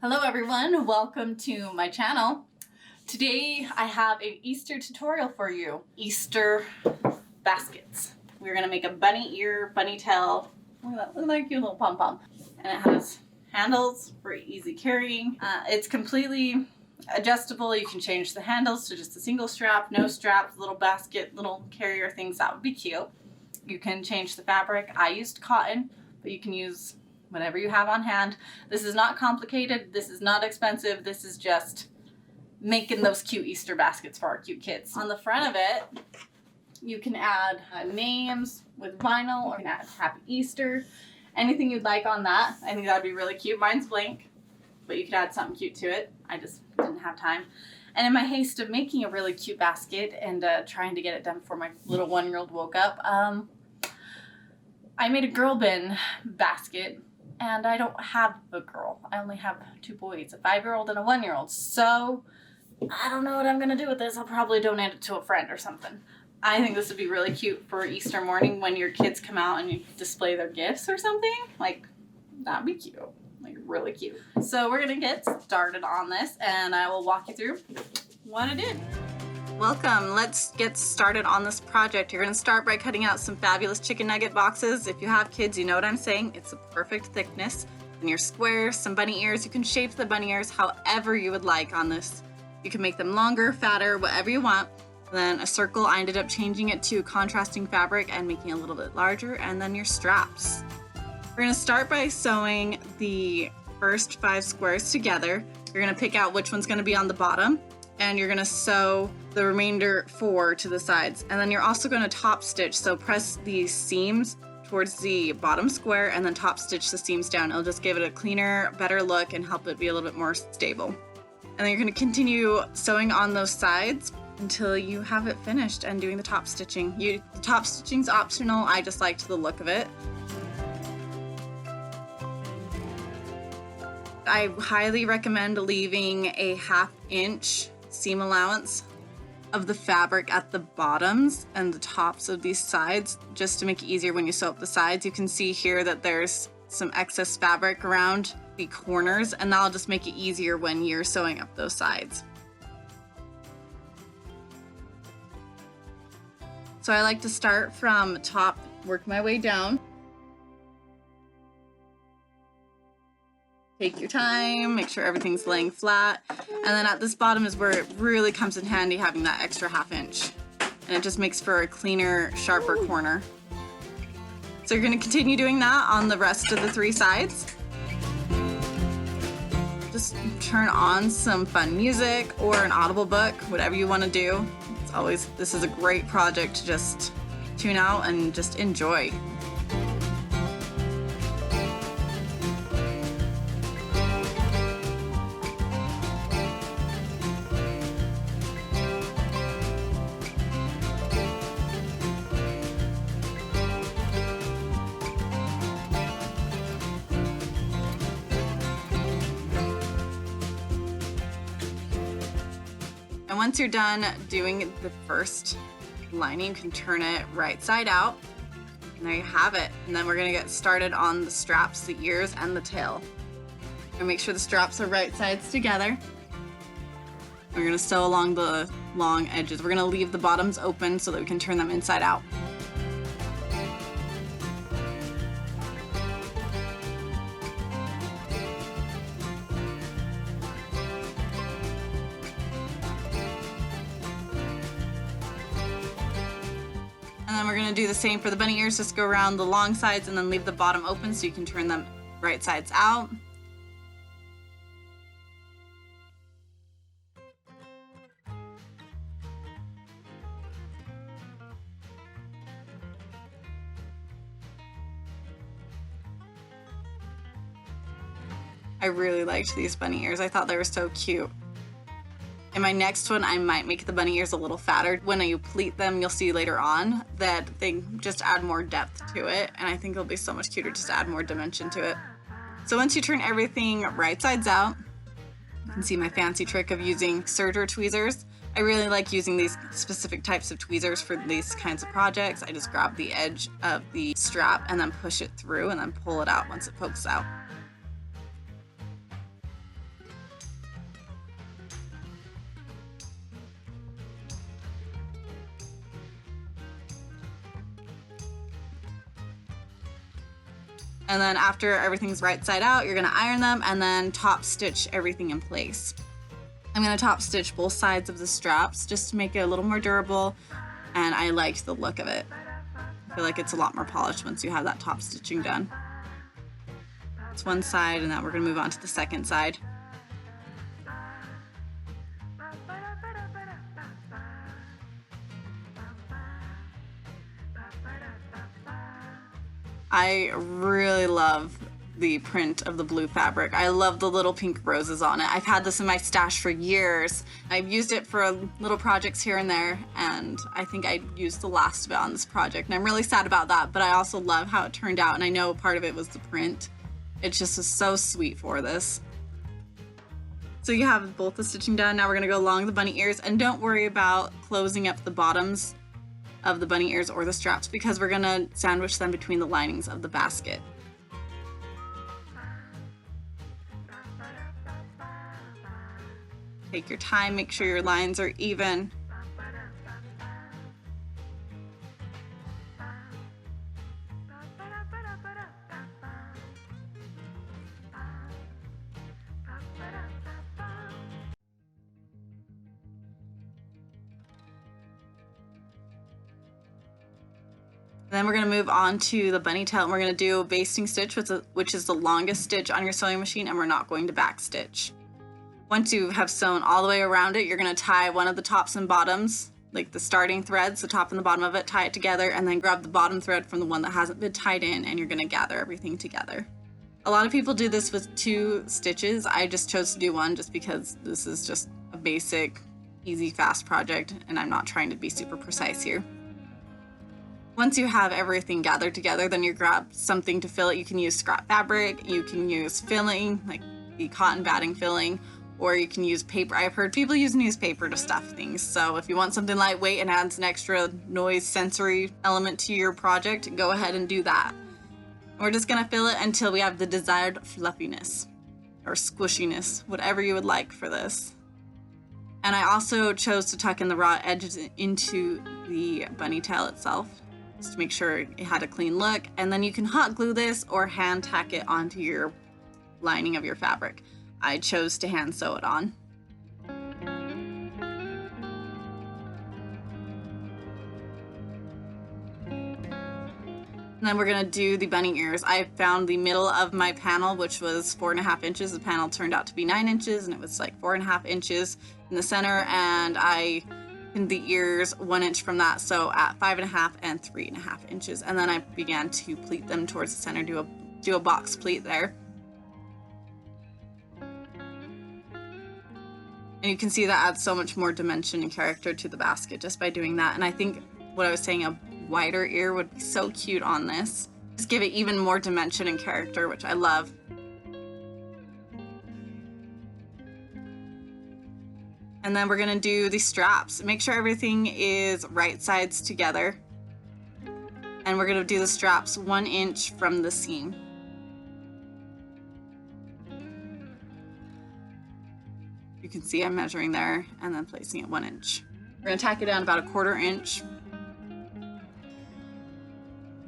Hello everyone, welcome to my channel. Today I have an Easter tutorial for you. Easter baskets. We're gonna make a bunny ear, bunny tail. Look at that cute little pom-pom. And it has handles for easy carrying. It's completely adjustable. You can change the handles to just a single strap, no straps, little basket, little carrier things. That would be cute. You can change the fabric. I used cotton, but you can use whatever you have on hand. This is not complicated. This is not expensive. This is just making those cute Easter baskets for our cute kids. On the front of it, you can add names with vinyl, or you can add Happy Easter, anything you'd like on that. I think that would be really cute. Mine's blank, but you could add something cute to it. I just didn't have time. And in my haste of making a really cute basket and trying to get it done before my little 1-year-old woke up, I made a girl bin basket. And I don't have a girl. I only have 2 boys, a 5-year-old and a 1-year-old. So I don't know what I'm gonna do with this. I'll probably donate it to a friend or something. I think this would be really cute for Easter morning when your kids come out and you display their gifts or something. Like, that'd be cute. Like, really cute. So we're gonna get started on this and I will walk you through what I did. Welcome. Let's get started on this project. You're going to start by cutting out some fabulous chicken nugget boxes. If you have kids, you know what I'm saying. It's a perfect thickness. And your squares, some bunny ears. You can shape the bunny ears however you would like on this. You can make them longer, fatter, whatever you want. Then a circle, I ended up changing it to contrasting fabric and making it a little bit larger. And then your straps. We're going to start by sewing the first 5 squares together. You're going to pick out which one's going to be on the bottom. And you're going to sew the remainder 4 to the sides. And then you're also going to top stitch. So press the seams towards the bottom square and then top stitch the seams down. It'll just give it a cleaner, better look and help it be a little bit more stable. And then you're going to continue sewing on those sides until you have it finished and doing the top stitching. The top stitching's optional. I just liked the look of it. I highly recommend leaving a 1/2 inch seam allowance of the fabric at the bottoms and the tops of these sides, just to make it easier when you sew up the sides. You can see here that there's some excess fabric around the corners, and that'll just make it easier when you're sewing up those sides. So I like to start from top, work my way down. Take your time, make sure everything's laying flat. And then at this bottom is where it really comes in handy having that extra 1/2 inch. And it just makes for a cleaner, sharper corner. So you're gonna continue doing that on the rest of the 3 sides. Just turn on some fun music or an Audible book, whatever you wanna do. This is a great project to just tune out and just enjoy. And once you're done doing the first lining, you can turn it right side out. And there you have it. And then we're gonna get started on the straps, the ears, and the tail. And make sure the straps are right sides together. We're gonna sew along the long edges. We're gonna leave the bottoms open so that we can turn them inside out. And then we're going to do the same for the bunny ears, just go around the long sides and then leave the bottom open so you can turn them right sides out. I really liked these bunny ears. I thought they were so cute. In my next one, I might make the bunny ears a little fatter. When you pleat them, you'll see later on that they just add more depth to it, and I think it'll be so much cuter just to add more dimension to it. So once you turn everything right sides out, you can see my fancy trick of using serger tweezers. I really like using these specific types of tweezers for these kinds of projects. I just grab the edge of the strap and then push it through and then pull it out once it pokes out. And then after everything's right side out, you're gonna iron them and then top stitch everything in place. I'm gonna top stitch both sides of the straps just to make it a little more durable, and I liked the look of it. I feel like it's a lot more polished once you have that top stitching done. It's one side, and now we're gonna move on to the second side. I really love the print of the blue fabric. I love the little pink roses on it. I've had this in my stash for years. I've used it for little projects here and there, and I think I used the last of it on this project, and I'm really sad about that, but I also love how it turned out, and I know part of it was the print. It just was so sweet for this. So you have both the stitching done. Now we're gonna go along the bunny ears, and don't worry about closing up the bottoms of the bunny ears or the straps because we're gonna sandwich them between the linings of the basket. Take your time, make sure your lines are even. Then we're going to move on to the bunny tail, and we're going to do a basting stitch, which is the longest stitch on your sewing machine, and we're not going to back stitch. Once you have sewn all the way around it, you're going to tie one of the tops and bottoms, like the starting threads, the top and the bottom of it, tie it together, and then grab the bottom thread from the one that hasn't been tied in, and you're going to gather everything together. A lot of people do this with 2 stitches. I just chose to do 1 just because this is just a basic, easy, fast project, and I'm not trying to be super precise here. Once you have everything gathered together, then you grab something to fill it. You can use scrap fabric, you can use filling, like the cotton batting filling, or you can use paper. I've heard people use newspaper to stuff things. So if you want something lightweight and adds an extra noise sensory element to your project, go ahead and do that. We're just gonna fill it until we have the desired fluffiness or squishiness, whatever you would like for this. And I also chose to tuck in the raw edges into the bunny tail itself, just to make sure it had a clean look. And then you can hot glue this or hand tack it onto your lining of your fabric. I chose to hand sew it on. And then we're gonna do the bunny ears. I found the middle of my panel, which was 4.5 inches. The panel turned out to be 9 inches, and it was like 4.5 inches in the center, and I pinned the ears 1 inch from that, so at 5.5 and 3.5 inches. And then I began to pleat them towards the center, do a box pleat there. And you can see that adds so much more dimension and character to the basket just by doing that. And I think what I was saying, a wider ear would be so cute on this. Just give it even more dimension and character, which I love. And then we're gonna do the straps. Make sure everything is right sides together. And we're gonna do the straps 1 inch from the seam. You can see I'm measuring there and then placing it 1 inch. We're gonna tack it down about 1/4 inch.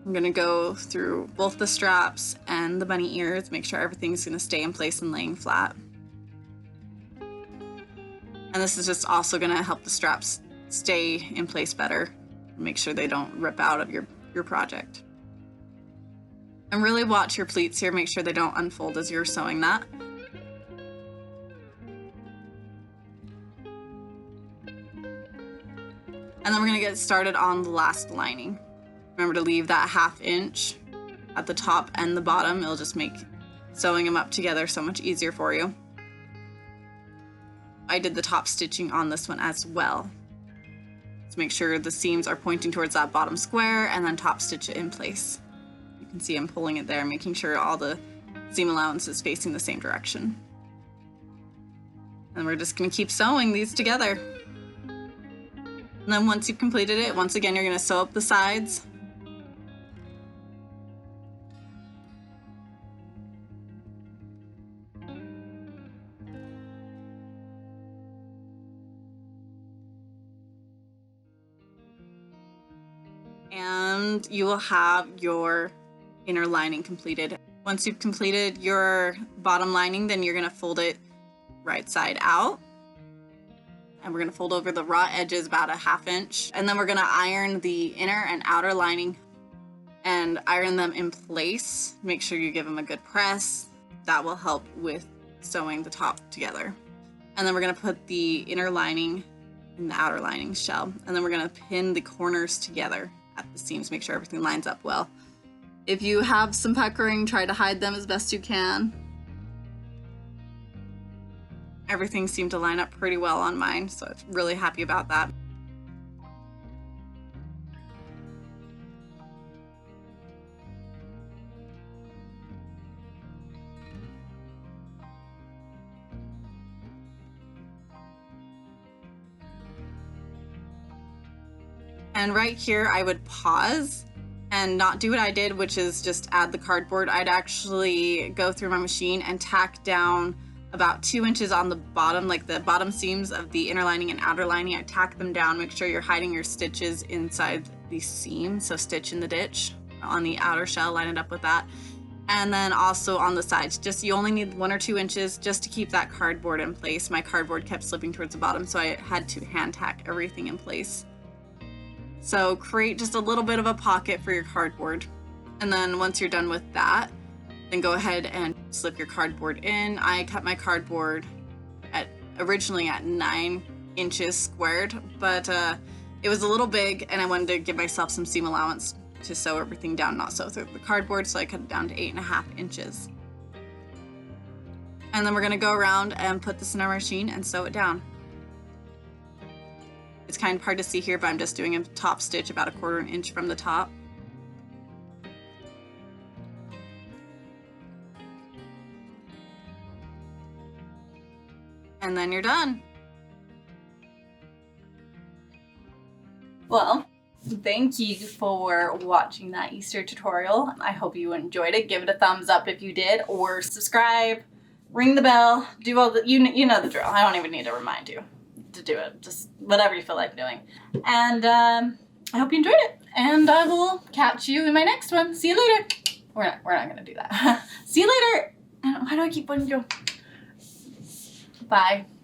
I'm gonna go through both the straps and the bunny ears, make sure everything's gonna stay in place and laying flat. And this is just also gonna help the straps stay in place better, make sure they don't rip out of your project. And really watch your pleats here, make sure they don't unfold as you're sewing that. And then we're gonna get started on the last lining. Remember to leave that 1/2 inch at the top and the bottom. It'll just make sewing them up together so much easier for you. I did the top stitching on this one as well. So make sure the seams are pointing towards that bottom square and then top stitch it in place. You can see I'm pulling it there, making sure all the seam allowance is facing the same direction. And we're just gonna keep sewing these together. And then once you've completed it, once again, you're gonna sew up the sides. And you will have your inner lining completed. Once you've completed your bottom lining, then you're gonna fold it right side out. And we're gonna fold over the raw edges about a 1/2 inch. And then we're gonna iron the inner and outer lining and iron them in place. Make sure you give them a good press. That will help with sewing the top together. And then we're gonna put the inner lining in the outer lining shell. And then we're gonna pin the corners together at the seams, make sure everything lines up well. If you have some puckering, try to hide them as best you can. Everything seemed to line up pretty well on mine, so I'm really happy about that. And right here, I would pause and not do what I did, which is just add the cardboard. I'd actually go through my machine and tack down about 2 inches on the bottom, like the bottom seams of the inner lining and outer lining. I tack them down, make sure you're hiding your stitches inside the seam. So stitch in the ditch on the outer shell, line it up with that. And then also on the sides, just you only need 1 or 2 inches just to keep that cardboard in place. My cardboard kept slipping towards the bottom, so I had to hand tack everything in place. So create just a little bit of a pocket for your cardboard. And then once you're done with that, then go ahead and slip your cardboard in. I cut my cardboard originally at 9 inches squared, but it was a little big and I wanted to give myself some seam allowance to sew everything down, not sew through the cardboard, so I cut it down to 8.5 inches. And then we're gonna go around and put this in our machine and sew it down. It's kind of hard to see here, but I'm just doing a top stitch about 1/4 inch from the top. And then you're done. Well, thank you for watching that Easter tutorial. I hope you enjoyed it. Give it a thumbs up if you did, or subscribe, ring the bell, do all the, you know the drill. I don't even need to remind you to do it. Just whatever you feel like doing. And I hope you enjoyed it. And I will catch you in my next one. See you later. We're not gonna do that. See you later. Why do I keep wanting to go? Bye.